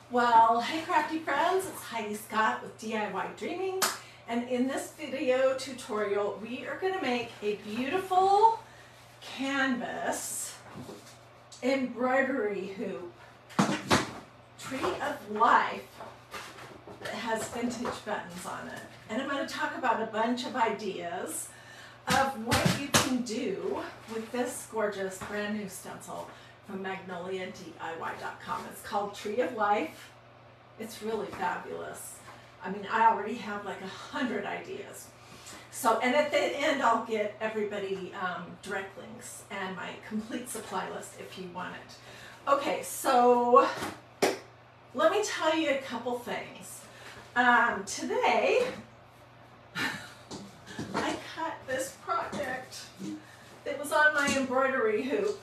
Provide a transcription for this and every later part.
Well, hey crafty friends, it's Hiedi Scott with DiyDreaming, and in this video tutorial we are going to make a beautiful canvas embroidery hoop tree of life that has vintage buttons on it. And I'm going to talk about a bunch of ideas of what you can do with this gorgeous brand new stencil from MagnoliaDIY.com. It's called Tree of Life. It's really fabulous. I mean, I already have like 100 ideas. So, and at the end, I'll get everybody direct links and my complete supply list if you want it. Okay, so let me tell you a couple things. Today, I cut this project that was on my embroidery hoop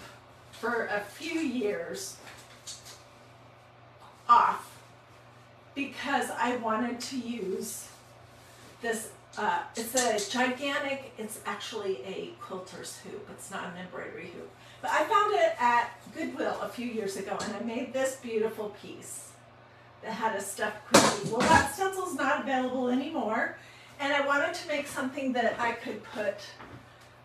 for a few years off because I wanted to use this. It's a gigantic, it's actually a quilter's hoop. It's not an embroidery hoop. But I found it at Goodwill a few years ago and I made this beautiful piece that had a stuffed quilty. Well, that stencil's not available anymore, and I wanted to make something that I could put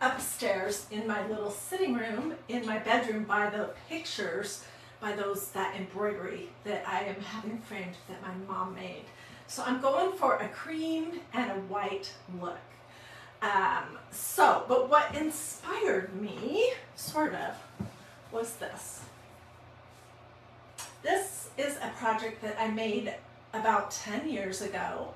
upstairs in my little sitting room in my bedroom by the pictures, by that embroidery that I am having framed that my mom made. So I'm going for a cream and a white look. But what inspired me, sort of, was this. This is a project that I made about 10 years ago.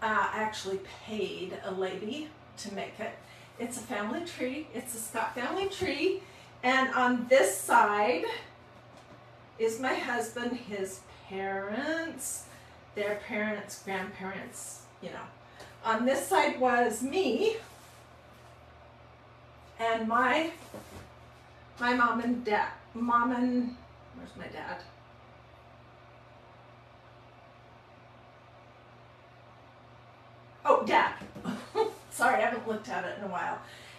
I actually paid a lady to make it. It's a family tree. It's a Scott family tree. And on this side is my husband, his parents, their parents, grandparents, you know. On this side was me and my mom and dad. Where's my dad? Oh, Dad. Sorry, I haven't looked at it in a while.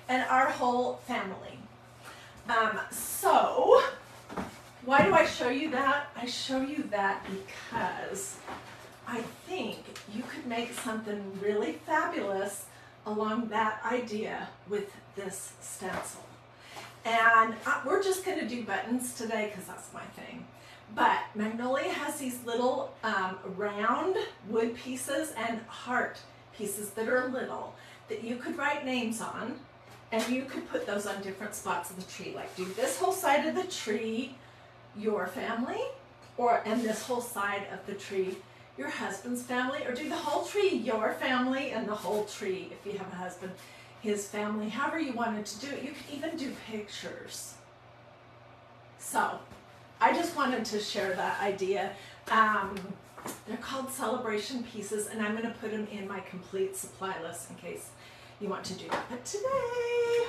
And our whole family. So, why do I show you that? I show you that because I think you could make something really fabulous along that idea with this stencil. And we're just going to do buttons today because that's my thing. But Magnolia has these little round wood pieces and heart pieces that are little that you could write names on, and you could put those on different spots of the tree. Like do this whole side of the tree, your family, and this whole side of the tree, your husband's family, or do the whole tree, your family, and the whole tree, if you have a husband, his family, however you wanted to do it. You could even do pictures. So, I just wanted to share that idea. They're called celebration pieces, and I'm going to put them in my complete supply list in case you want to do that. But today,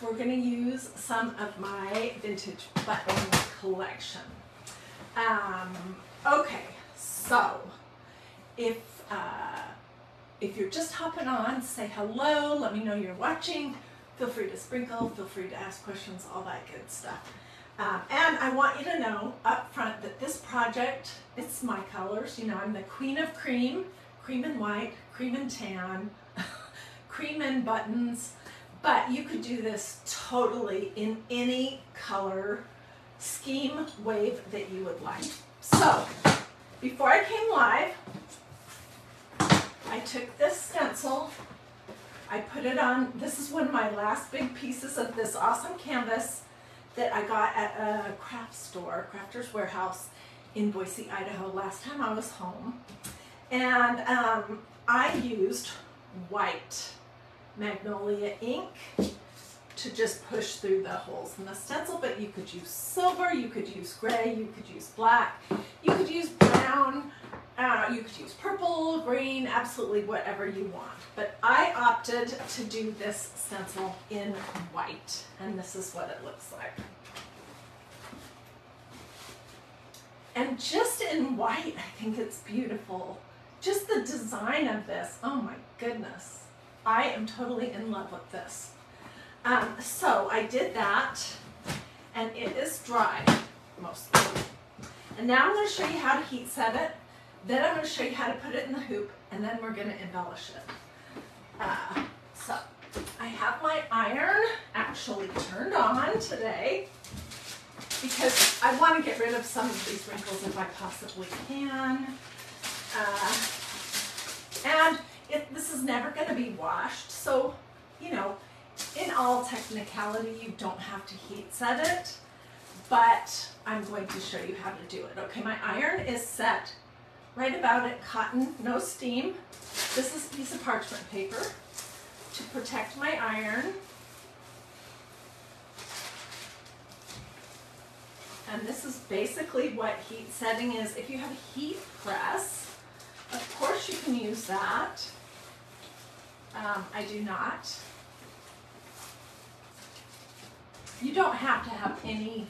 we're going to use some of my vintage button collection. Okay, so if you're just hopping on, say hello, let me know you're watching. Feel free to sprinkle, feel free to ask questions, all that good stuff. And I want you to know up front that this project, it's my colors. You know, I'm the queen of cream, cream and white, cream and tan, cream and buttons. But you could do this totally in any color scheme wave that you would like. So, before I came live, I took this stencil, I put it on. This is one of my last big pieces of this awesome canvas that I got at a craft store, Crafter's Warehouse in Boise, Idaho, last time I was home. And I used white Magnolia ink to just push through the holes in the stencil, but you could use silver, you could use gray, you could use black, you could use brown, you could use purple, green, absolutely whatever you want. But I opted to do this stencil in white, and this is what it looks like. And just in white, I think it's beautiful. Just the design of this, oh my goodness. I am totally in love with this. So I did that, and it is dry mostly. And now I'm going to show you how to heat set it. Then I'm going to show you how to put it in the hoop, and then we're going to embellish it. So I have my iron actually turned on today because I want to get rid of some of these wrinkles if I possibly can. And this is never going to be washed, so, you know, in all technicality, you don't have to heat set it, but I'm going to show you how to do it. Okay, my iron is set right about at cotton, no steam. This is a piece of parchment paper to protect my iron. And this is basically what heat setting is. If you have a heat press, of course you can use that. I do not. You don't have to have any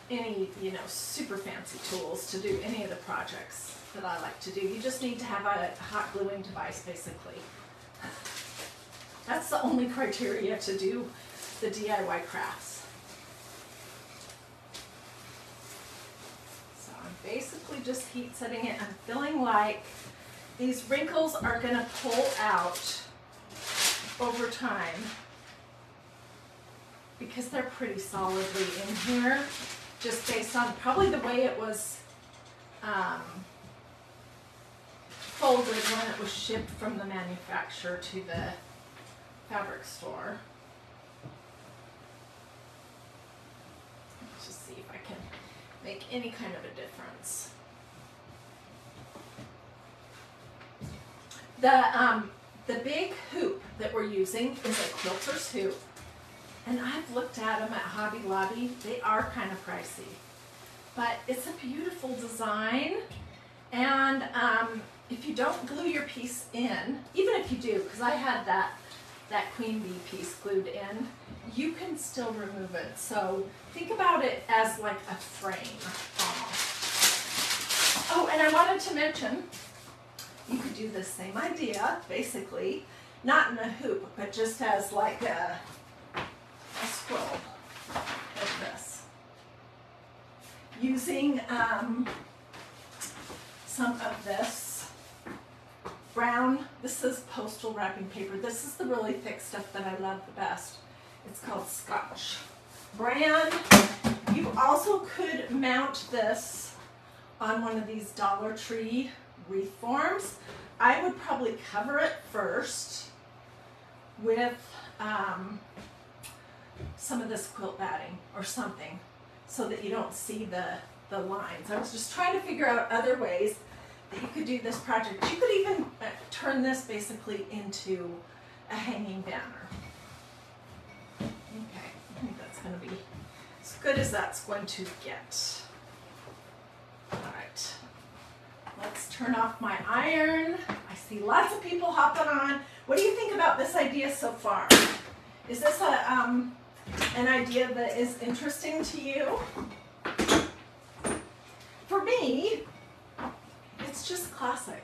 you know, super fancy tools to do any of the projects that I like to do. You just need to have a hot gluing device, basically. That's the only criteria to do the DIY crafts. So I'm basically just heat setting it. I'm feeling like these wrinkles are going to pull out over time because they're pretty solidly in here, just based on probably the way it was folded when it was shipped from the manufacturer to the fabric store. Let's just see if I can make any kind of a difference. The big hoop that we're using is a Quilters hoop. And I've looked at them at Hobby Lobby. They are kind of pricey, but it's a beautiful design. And if you don't glue your piece in, even if you do, because I had that queen bee piece glued in, you can still remove it. So think about it as like a frame almost. Oh, and I wanted to mention, you could do the same idea, basically, not in a hoop, but just as like a scroll like this, using some of this brown, this is postal wrapping paper. This is the really thick stuff that I love the best. It's called Scotch brand. You also could mount this on one of these Dollar Tree wreath forms. I would probably cover it first with some of this quilt batting or something so that you don't see the lines. I was just trying to figure out other ways that you could do this project. You could even turn this basically into a hanging banner. Okay, I think that's going to be as good as that's going to get. All right, let's turn off my iron. I see lots of people hopping on. What do you think about this idea so far? Is this an idea that is interesting to you? For me, it's just classic.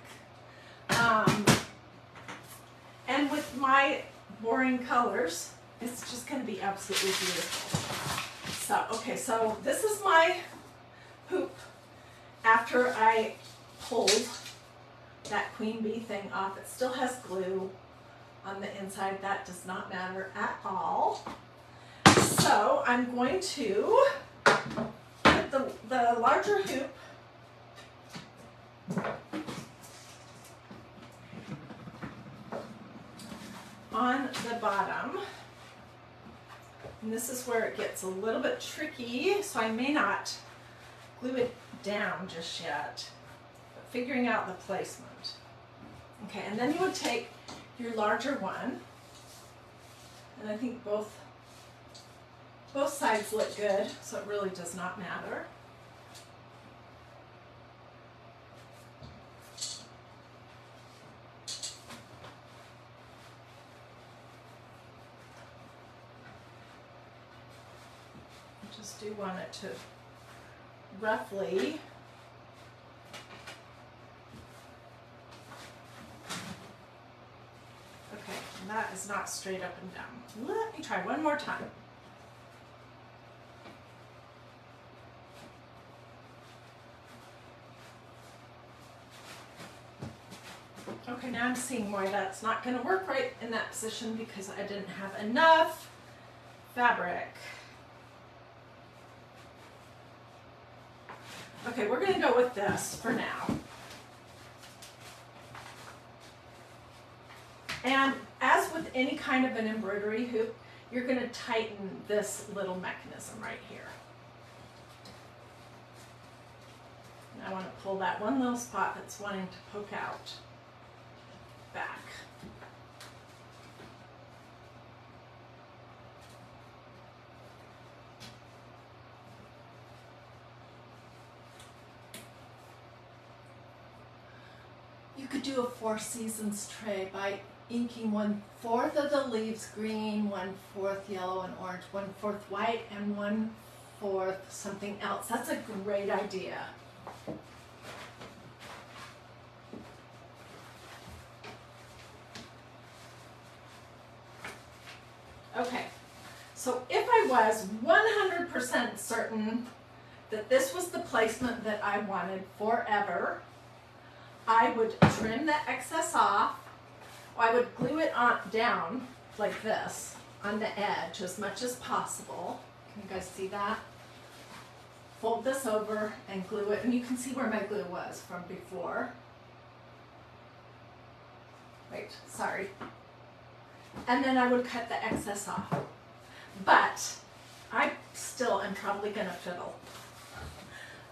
And with my boring colors, it's just going to be absolutely beautiful. So, okay, so this is my hoop after I pulled that queen bee thing off. It still has glue on the inside. That does not matter at all. So I'm going to put the larger hoop on the bottom. And this is where it gets a little bit tricky, so I may not glue it down just yet, but figuring out the placement. Okay, and then you would take your larger one, and I think both sides look good, so it really does not matter. I just do want it to roughly okay, and that is not straight up and down. Let me try one more time. Okay, now I'm seeing why that's not going to work right in that position because I didn't have enough fabric. Okay, we're going to go with this for now. And as with any kind of an embroidery hoop, you're going to tighten this little mechanism right here. And I want to pull that one little spot that's wanting to poke out back. You could do a Four Seasons tray by inking 1/4 of the leaves green, 1/4 yellow and orange, 1/4 white, and 1/4 something else. That's a great idea. Okay, so if I was 100% certain that this was the placement that I wanted forever, I would trim the excess off. I would glue it on down like this on the edge as much as possible. Can you guys see that? Fold this over and glue it, and you can see where my glue was from before. Wait, sorry. And then I would cut the excess off. But I still am probably going to fiddle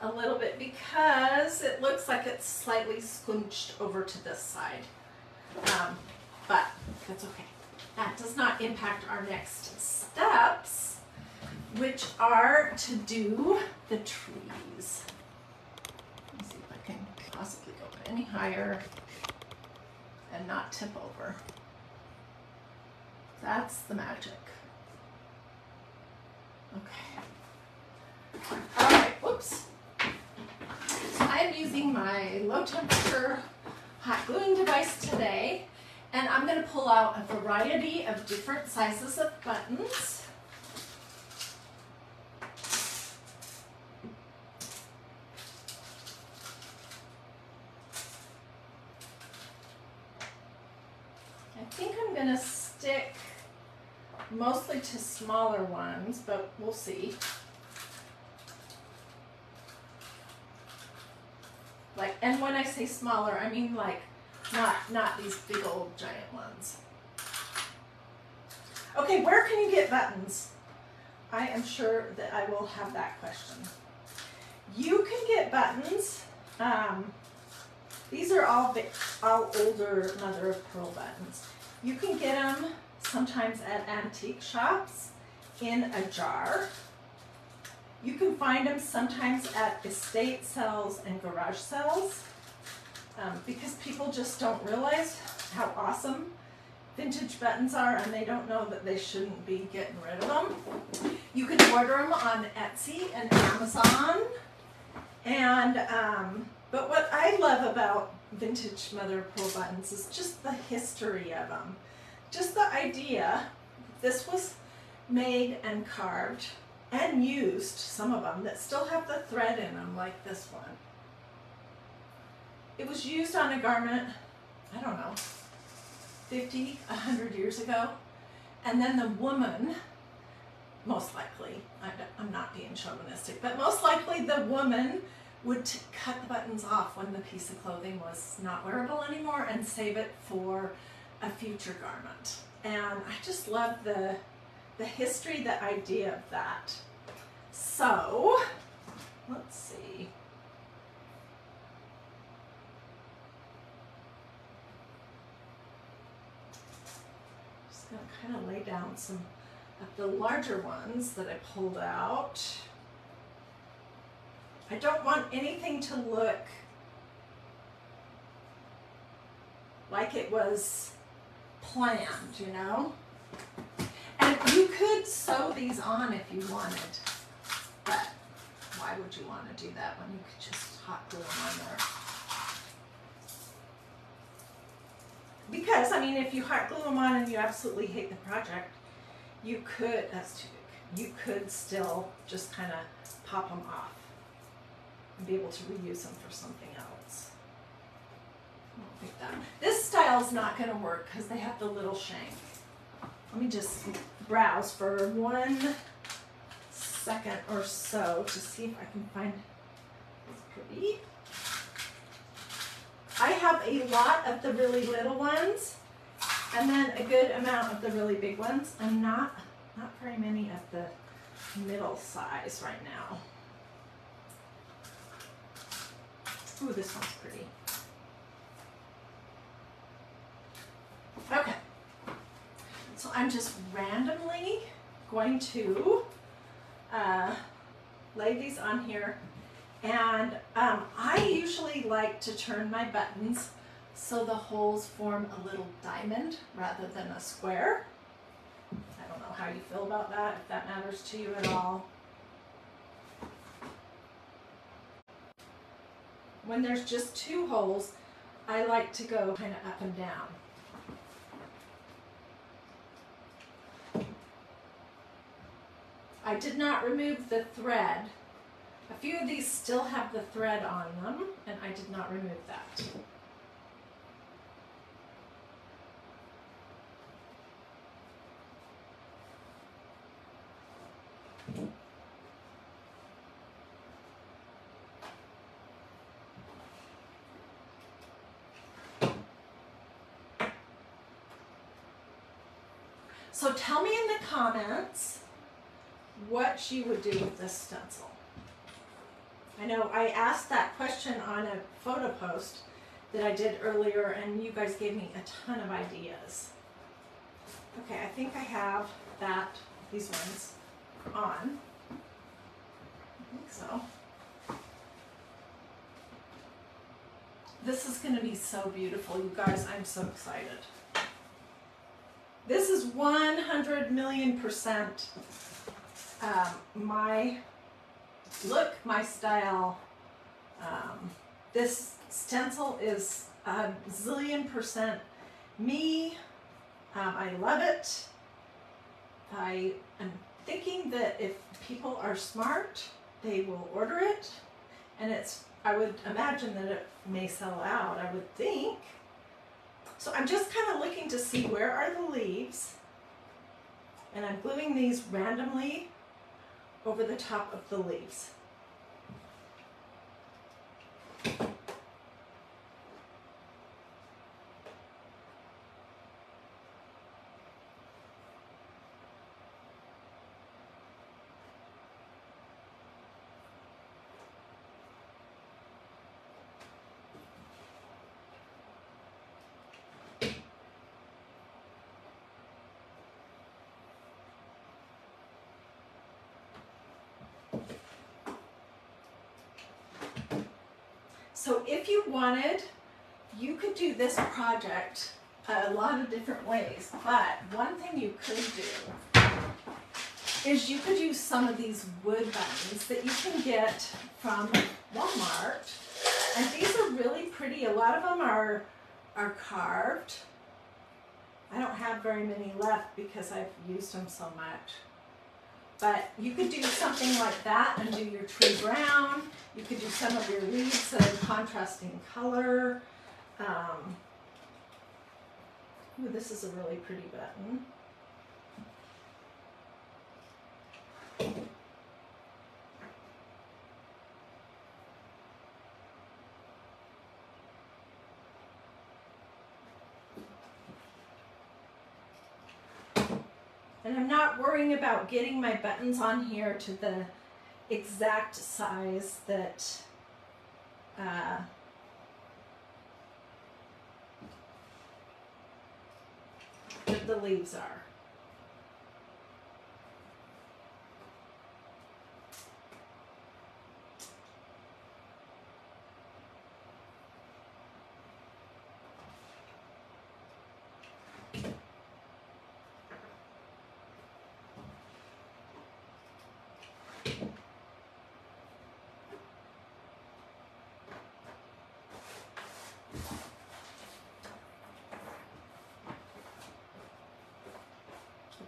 a little bit because it looks like it's slightly squinched over to this side. But that's okay. That does not impact our next steps, which are to do the trees. Let me see if I can possibly go any higher and not tip over. That's the magic. Okay. All right, whoops. So I'm using my low temperature hot gluing device today, and I'm going to pull out a variety of different sizes of buttons. I think I'm going to stick mostly to smaller ones, but we'll see. Like, and when I say smaller, I mean like not these big old giant ones. Okay, where can you get buttons? I am sure that I will have that question. You can get buttons. These are all older mother of pearl buttons. You can get them sometimes at antique shops in a jar. You can find them sometimes at estate sales and garage sales because people just don't realize how awesome vintage buttons are, and they don't know that they shouldn't be getting rid of them. You can order them on Etsy and Amazon. And but what I love about vintage mother of pearl buttons is just the history of them. Just the idea, this was made and carved and used, some of them that still have the thread in them, like this one. It was used on a garment, I don't know, 50, 100 years ago. And then the woman, most likely, I'm not being chauvinistic, but most likely the woman would cut the buttons off when the piece of clothing was not wearable anymore and save it for a future garment. And I just love the history, the idea of that. So, let's see. Just gonna kind of lay down some of the larger ones that I pulled out. I don't want anything to look like it was planned, you know? And you could sew these on if you wanted, but why would you want to do that when you could just hot glue them on there? Because, I mean, if you hot glue them on and you absolutely hate the project, you could, that's too big, you could still just kind of pop them off and be able to reuse them for something else. think that. This style's not going to work because they have the little shank. Let me just browse for 1 second or so to see if I can find it's pretty. I have a lot of the really little ones and then a good amount of the really big ones, and not very many of the middle size right now. Ooh, this one's pretty. Okay, so I'm just randomly going to lay these on here, and I usually like to turn my buttons so the holes form a little diamond rather than a square. I don't know how you feel about that, if that matters to you at all. When there's just 2 holes, I like to go kind of up and down. I did not remove the thread. A few of these still have the thread on them, and I did not remove that. So tell me in the comments what you would do with this stencil. I know I asked that question on a photo post that I did earlier, and you guys gave me a ton of ideas. Okay, I think I have these ones on. I think so. This is going to be so beautiful, you guys. I'm so excited. This is 100,000,000% my look, my style. This stencil is a zillion% me. I love it. I am thinking that if people are smart, they will order it, and I would imagine that it may sell out, I would think. So I'm just kind of looking to see where are the leaves, and I'm gluing these randomly over the top of the leaves. So if you wanted, you could do this project a lot of different ways, but one thing you could do is you could use some of these wood buttons that you can get from Walmart, and these are really pretty. A lot of them are carved. I don't have very many left because I've used them so much. But you could do something like that and do your tree brown. You could do some of your leaves that are contrasting color. Ooh, this is a really pretty button. And I'm not worrying about getting my buttons on here to the exact size that the leaves are.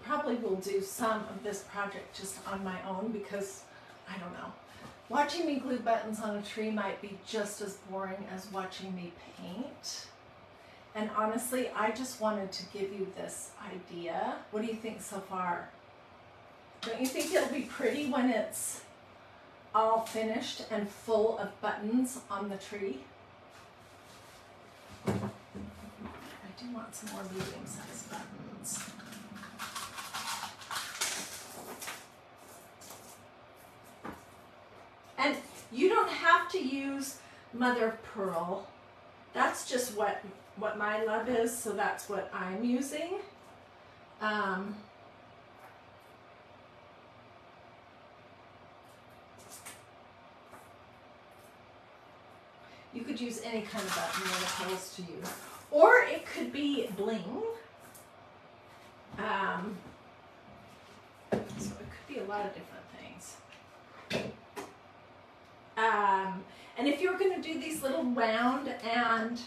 Probably will do some of this project just on my own because, I don't know, watching me glue buttons on a tree might be just as boring as watching me paint. And honestly, I just wanted to give you this idea. What do you think so far? Don't you think it'll be pretty when it's all finished and full of buttons on the tree? I do want some more medium-sized buttons. And you don't have to use mother of pearl. That's just what my love is, so that's what I'm using. You could use any kind of button that appeals to you. Or it could be bling. So it could be a lot of different things. And if you're going to do these little round and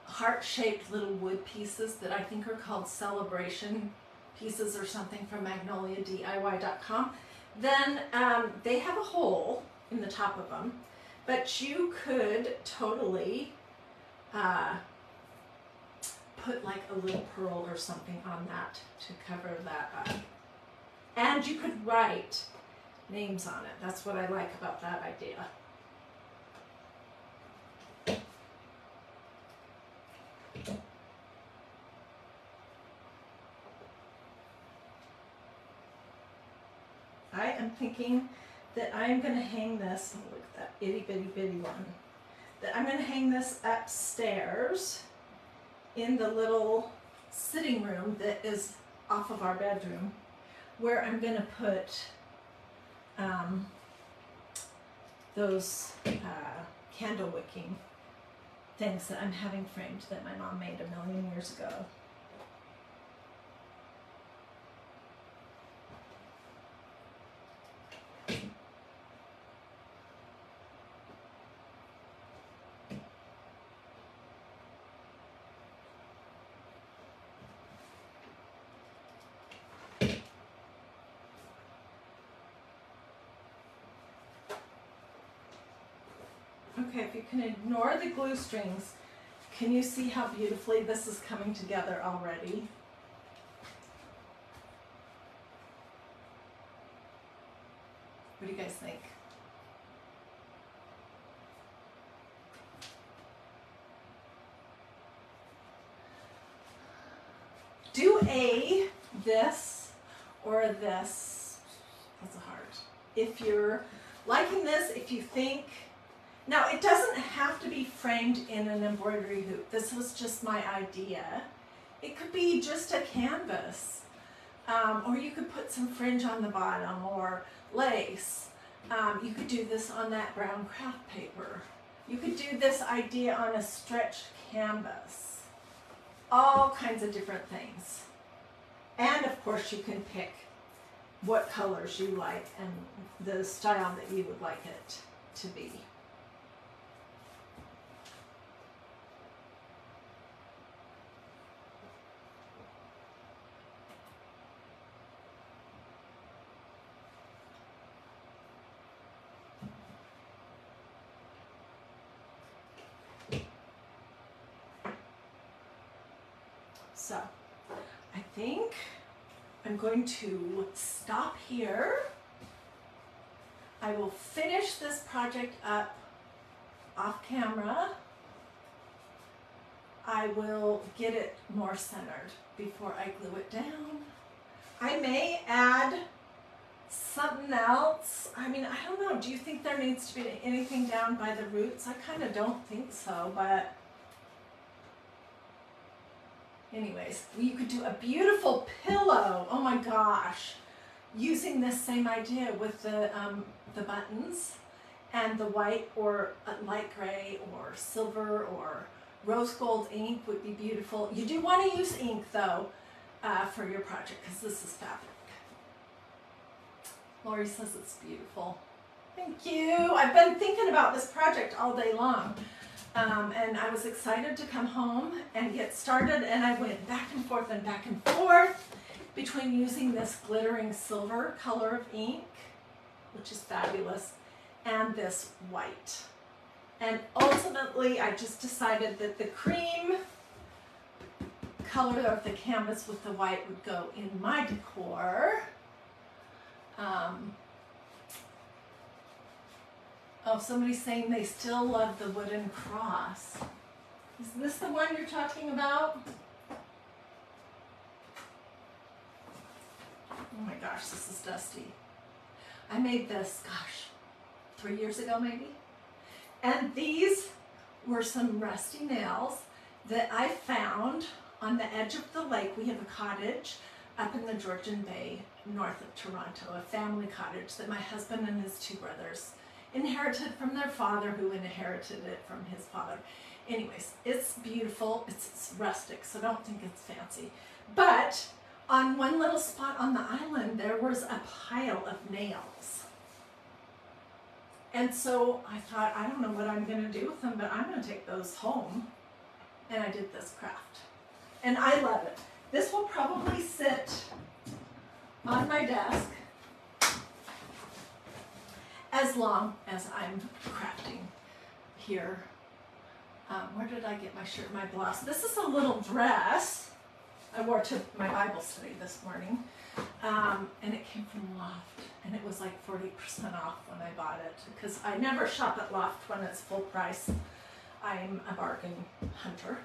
heart-shaped little wood pieces that I think are called celebration pieces or something from MagnoliaDIY.com, then they have a hole in the top of them, but you could totally put like a little pearl or something on that to cover that up. And you could write names on it. That's what I like about that idea. I am thinking that I am going to hang this, oh, look at that itty bitty bitty one, that I'm going to hang this upstairs in the little sitting room that is off of our bedroom, where I'm going to put those candle wicking things that I'm having framed that my mom made 1,000,000 years ago. Okay, if you can ignore the glue strings, can you see how beautifully this is coming together already? What do you guys think? Do a this or a this. That's a heart. If you're liking this, if you think, now it doesn't have to be framed in an embroidery hoop. This was just my idea. It could be just a canvas, or you could put some fringe on the bottom or lace. You could do this on that brown craft paper. You could do this idea on a stretched canvas. All kinds of different things. And of course you can pick what colors you like and the style that you would like it to be. So, I think I'm going to stop here. I will finish this project up off camera. I will get it more centered before I glue it down. I may add something else. I mean, I don't know. Do you think there needs to be anything down by the roots? I kind of don't think so, but anyways, you could do a beautiful pillow. Oh my gosh. Using this same idea with the buttons and the white or light gray or silver or rose gold ink would be beautiful. You do want to use ink though for your project because this is fabric. Lori says it's beautiful. Thank you. I've been thinking about this project all day long. And I was excited to come home and get started, and I went back and forth between using this glittering silver color of ink, which is fabulous, and this white. And ultimately, I just decided that the cream color of the canvas with the white would go in my decor. Oh, somebody's saying they still love the wooden cross. Is this the one you're talking about? Oh my gosh, this is dusty. I made this, gosh, 3 years ago maybe. And these were some rusty nails that I found on the edge of the lake. We have a cottage up in the Georgian Bay, north of Toronto, a family cottage that my husband and his 2 brothers inherited from their father, who inherited it from his father. Anyways, it's beautiful. It's rustic, so don't think it's fancy. But on one little spot on the island, there was a pile of nails. And so I thought, I don't know what I'm going to do with them, but I'm going to take those home. And I did this craft. And I love it. This will probably sit on my desk as long as I'm crafting here. Where did I get my shirt, my blouse? This is a little dress I wore to my Bible study this morning. And it came from Loft. And it was like 40% off when I bought it. Because I never shop at Loft when it's full price. I'm a bargain hunter.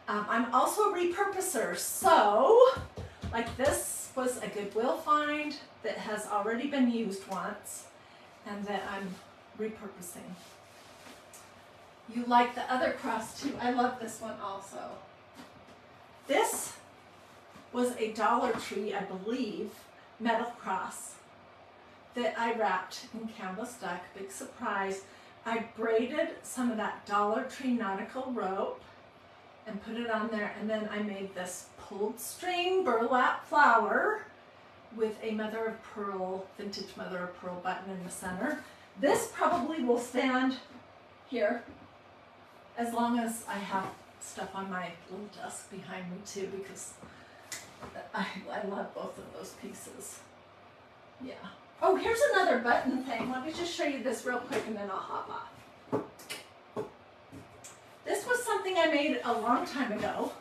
I'm also a repurposer. So, like this was a Goodwill find that has already been used once and that I'm repurposing. You like the other cross too. I love this one also. This was a Dollar Tree, I believe, metal cross that I wrapped in canvas duck. Big surprise. I braided some of that Dollar Tree nautical rope and put it on there, and then I made this pulled string burlap flower with a mother of pearl, vintage mother of pearl button in the center. This probably will stand here as long as I have stuff on my little desk behind me too, because I love both of those pieces. Yeah. Oh, here's another button thing. Let me just show you this real quick and then I'll hop off. This was something I made a long time ago.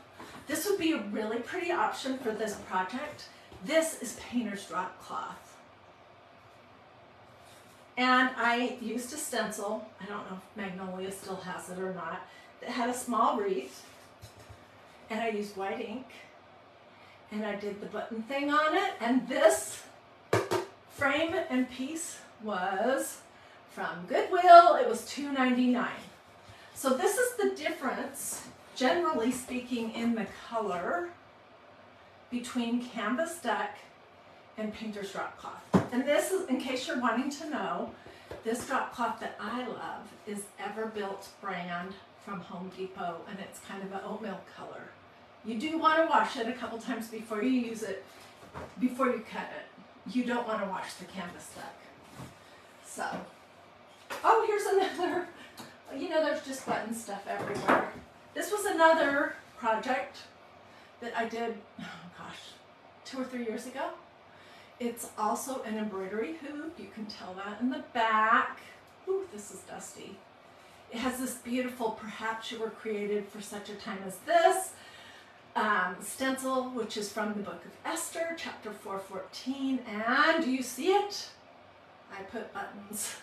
This would be a really pretty option for this project. This is painter's drop cloth. And I used a stencil. I don't know if Magnolia still has it or not. That had a small wreath. And I used white ink. And I did the button thing on it. And this frame and piece was from Goodwill. It was $2.99. So this is the difference, generally speaking, in the color between canvas duck and painter's drop cloth. And this is, in case you're wanting to know, this drop cloth that I love is Everbuilt brand from Home Depot, and it's kind of an oatmeal color. You do want to wash it a couple times before you use it, before you cut it. You don't want to wash the canvas duck. So, oh, here's another. You know, there's just button stuff everywhere. This was another project that I did, oh gosh, 2 or 3 years ago. It's also an embroidery hoop. You can tell that in the back. Ooh, this is dusty. It has this beautiful, perhaps you were created for such a time as this, stencil, which is from the book of Esther, chapter 4:14. And do you see it? I put buttons.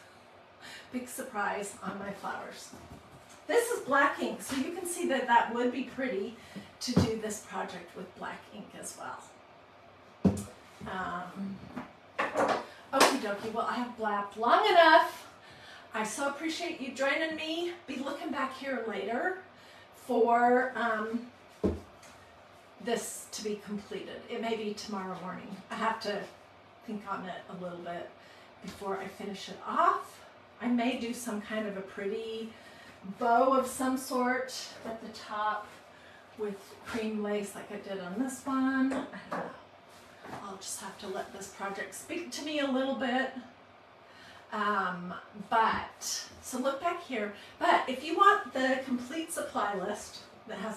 Big surprise on my flowers. This is black ink, so you can see that that would be pretty to do this project with black ink as well. Okie dokie, well I have blabbed long enough. I so appreciate you joining me. Be looking back here later for this to be completed. It may be tomorrow morning. I have to think on it a little bit before I finish it off. I may do some kind of a pretty bow of some sort at the top with cream lace like I did on this one. I don't know. I'll just have to let this project speak to me a little bit. So look back here. But if you want the complete supply list that has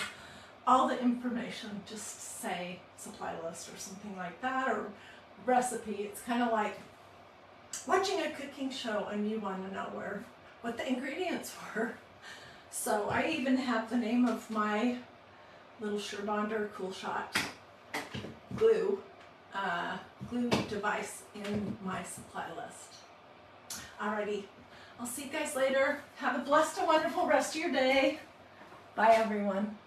all the information, just say supply list or something like that, or recipe. It's kind of like watching a cooking show and you want to know where what the ingredients were. So I even have the name of my little Surebonder Cool Shot glue device in my supply list. Alrighty, I'll see you guys later. Have a blessed and wonderful rest of your day. Bye everyone.